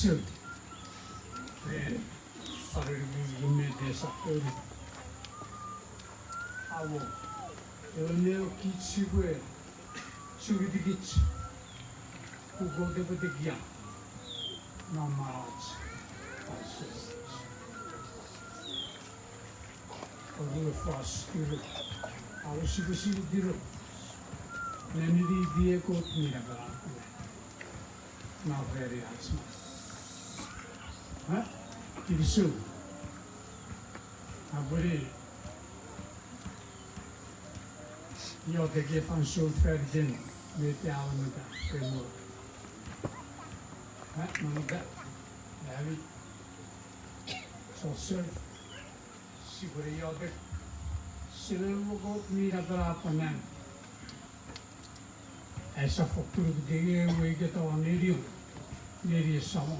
Kirisol. Arigime desa ori. Awo. Elneo kichibwe. Chugidikich. Ugo debedegia. Namaraj. Ordu fast diro. Avuşi diro. Nenidi diye kot mira beraber. Na very asma. Ha? Kirisu. Aburi. Io te che fan sul ferdin. Mettiamo da primo. Ha? Non da. Davi. Sosser. Siguri io te. Silemo kot mira beraber. Essa fortuna que tem eu e que está o nele salão,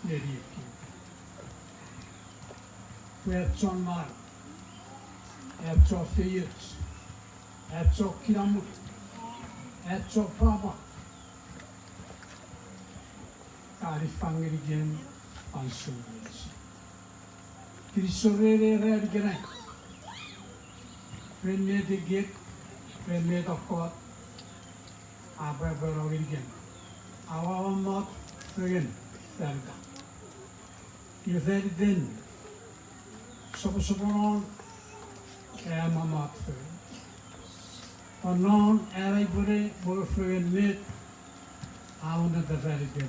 nele aqui. Foi só mar, só feitos, só quilômetro, só prova. Tarifang igen ansumos. Krisorere rergene. Prenne de get, prenne de kot. Apa berorigin, awal mat fegen terka. Yeferdin, soporon, mat fegen. Anon erai bore fegen net, awalnya terferdin.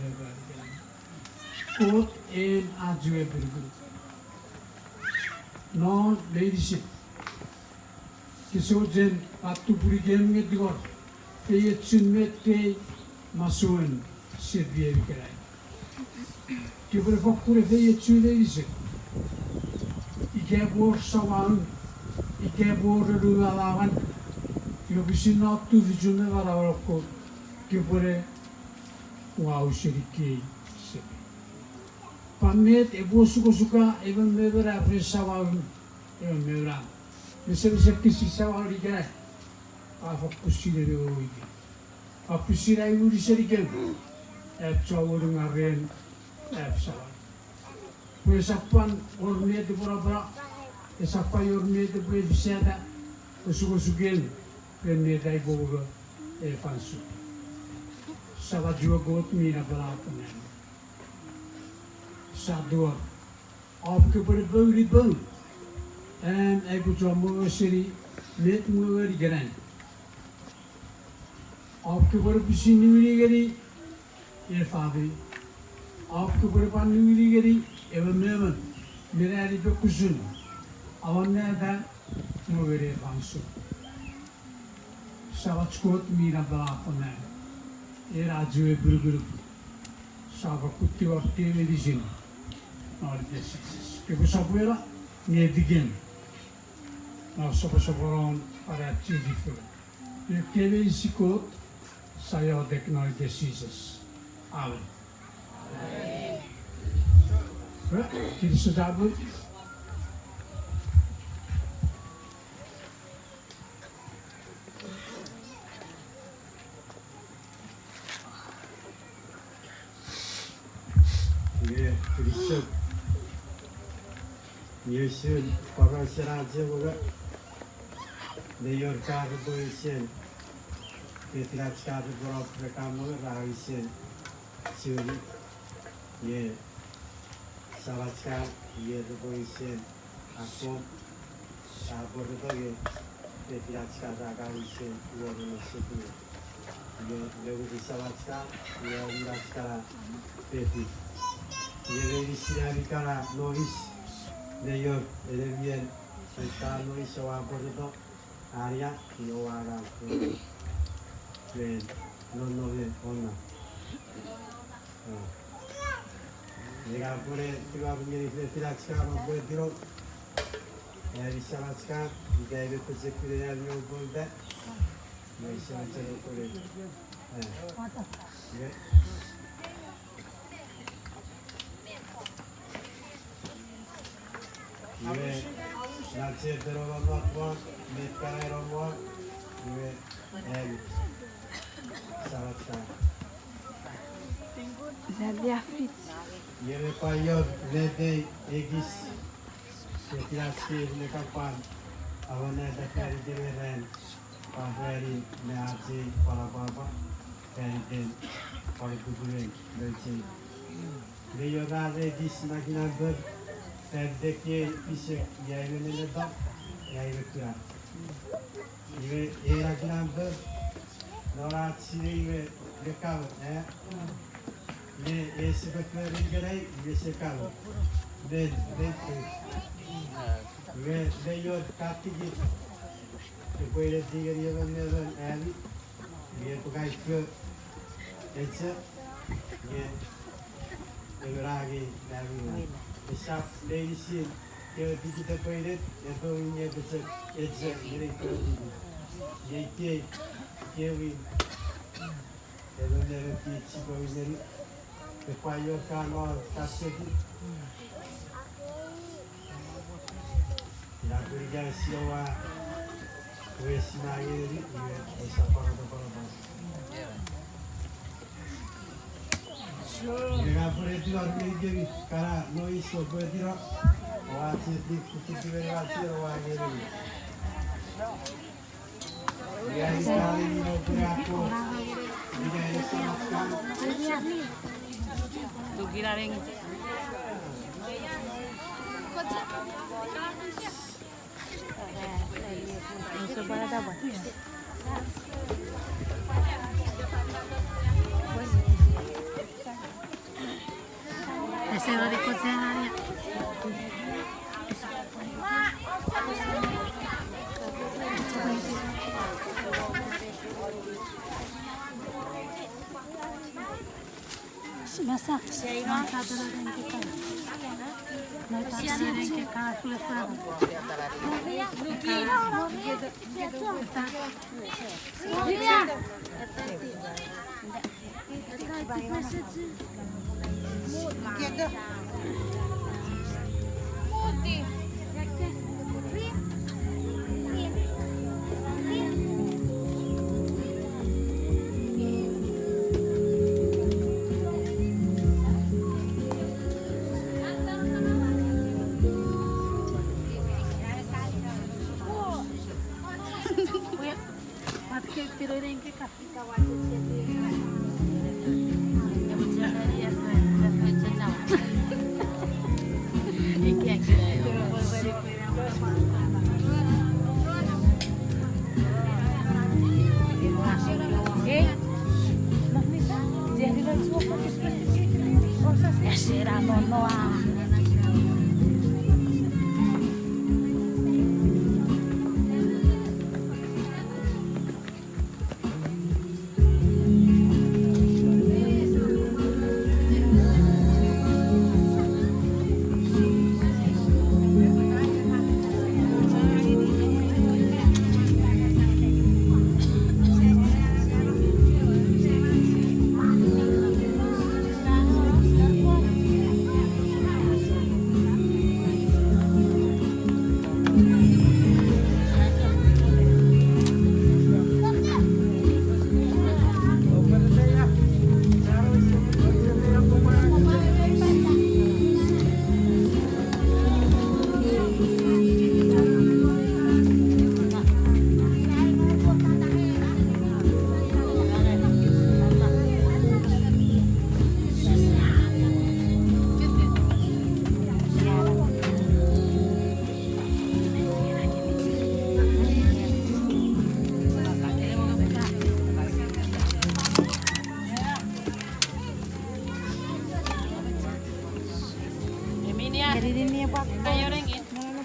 Kot ajue berguru. Non leadership. Kisojen patu berigen ngedgor. Feye tsunmete masuen sirvier kerai. Kibore fokkure feye tsunleise. Ike bor sawan, ike bor rualawan. Yobisin natu vijune varavako. Kibore wow sirike sebi. Pamet ebo suka even mevera presawan even mevera. Bisa kisi sawan dikerai. Apa kusire oi. Apa kusire ai uri serikel. Cawur ngaren sawan. Pesapan orne de bora. Pesapai orne de bevsada. Usugen prende dai boga fansu. Sawa jua got mira balapan. Sador. Op ke berbau. En aku cuma seri net muari geran. आपके ऊपर किसी निविली करी ये फाबी आपके ऊपर पान निविली करी एवं मेरे आदि पे कुछ अवन्य था मुझे फांसो सावच कोट मीरा बलापन है ये राज्य गुरु सावक कुत्ती वक्ती मेडिसिन और जैसे क्योंकि सब वेला ये दिगेन और सब orang pada cici itu ये केवल इसी coat saya deknoi diseases. Amen. Kita sudah buat. Ya, Kristus. Yesus para seraja juga. Diyor kar boisen. Ketika sekarang berapa kamu rahisin suri, ye sahabat sekarang ye boisen aku sahabat itu ye ketika sekarang rahisin uang itu ye lebih sahabat sekarang ye udah sekarang peti ye lebih sinari karena nois deyor lebih sekarang nois sahabat itu Arya Yoara ven, no ven, ona. Llega por el, te va a venir a tirar no puede tirar. Avisa la y que debe pues crear el nuevo punto. No hay se va por el. Ve, la cierta roba más, me cae roba, ve, Salat Ieve paior vede egis setiaksi lekapan awane dakari direren pahari meaci para baba kenten para kuduren belci Leyo rade dis nakinan ber perdeki pise yayvene da yayve kura Ive erakinan ber Norat ive lekav Ne sebetlerin gereği ve sekalı. Ve yod katı git. Böyle diğer yalanlardan evi. Ve bu kaçtı. Etse. Ve öğrenci evi. Esaf değilsin. Ke kita böyle itu ini besar. Etse direkt öyle. Yeki kevi. Elonları kiçi boyunları. Kepayo kalau kasih tidak berikan siapa kuesina ini bisa para Jika boleh tidur begini, karena noise boleh tidur, wajib dikucing wajib ini. Yang sekali ini boleh aku, jika ini sekali. Dugilaring. Eso para dapat. Ese va de cocinaria. Masa, satu orang kita. Satu orang kita pulang pulang. Jadi ini apa? Ayo ringin. Mana